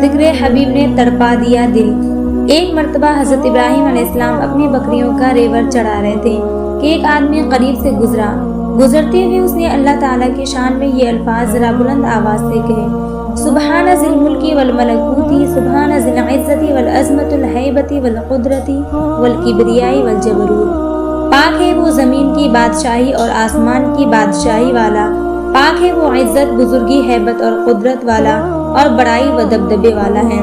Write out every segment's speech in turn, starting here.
ذکر حبیب نے تڑپا دیا دل۔ ایک مرتبہ حضرت ابراہیم علیہ السلام اپنی بکریوں کا ریوڑ چڑھا رہے تھے کہ ایک آدمی قریب سے گزرا۔ گزرتے ہوئے اس نے اللہ تعالیٰ کی شان میں یہ الفاظ ذرا بلند آواز سے کہے: سبحان ذی الملک والملکوت، سبحان ذی العزت والعظمت الہیبت والقدرت والکبریاء والجبروت۔ پاک ہے وہ زمین کی بادشاہی اور آسمان کی بادشاہی والا، پاک ہے وہ عزت، بزرگی، ہیبت اور قدرت والا اور بڑائی و دبدبے والا ہے۔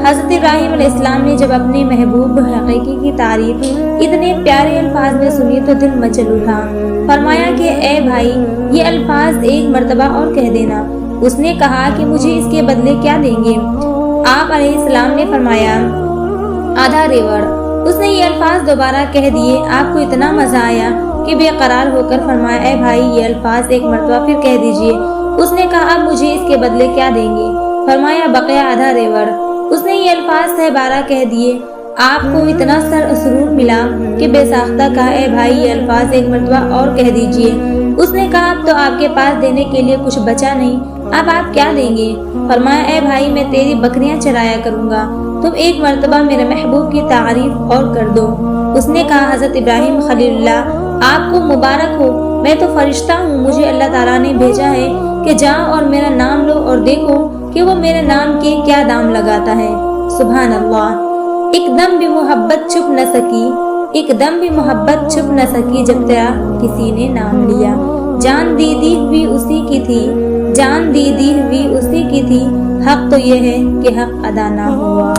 حضرت ابراہیم علیہ السلام نے جب اپنے محبوب حقیقی کی تعریف اتنے پیارے الفاظ میں سنی تو دل مچل اٹھا۔ فرمایا کہ اے بھائی، یہ الفاظ ایک مرتبہ اور کہہ دینا۔ اس نے کہا کہ مجھے اس کے بدلے کیا دیں گے؟ آپ علیہ السلام نے فرمایا آدھا ریوڑ۔ اس نے یہ الفاظ دوبارہ کہہ دیے۔ آپ کو اتنا مزہ آیا کہ بے قرار ہو کر فرمایا اے بھائی، یہ الفاظ ایک مرتبہ پھر کہہ دیجئے۔ اس نے کہا اب مجھے اس کے بدلے کیا دیں گے؟ فرمایا بقیہ آدھا ریوڑ۔ اس نے یہ الفاظ 12 کہہ دیے۔ آپ کو اتنا سرور ملا کہ بے ساختہ کہا اے بھائی، یہ الفاظ ایک مرتبہ اور کہہ دیجئے۔ اس نے کہا اب تو آپ کے پاس دینے کے لیے کچھ بچا نہیں، اب آپ کیا دیں گے؟ فرمایا اے بھائی، میں تیری بکریاں چرایا کروں گا، تم ایک مرتبہ میرے محبوب کی تعریف اور کر دو۔ اس نے کہا حضرت ابراہیم خلیل اللہ، آپ کو مبارک ہو، میں تو فرشتہ ہوں، مجھے اللہ تعالیٰ نے بھیجا ہے کہ جاؤ اور میرا نام لو اور دیکھو کہ وہ میرے نام کے کیا دام لگاتا ہے۔ سبحان اللہ۔ ایک دم بھی محبت چھپ نہ سکی، ایک دم بھی محبت چھپ نہ سکی جب تیرا کسی نے نام لیا۔ جان دی ہوئی اسی کی تھی، جان دی ہوئی اسی کی تھی، حق تو یہ ہے کہ حق ادا نہ ہوا۔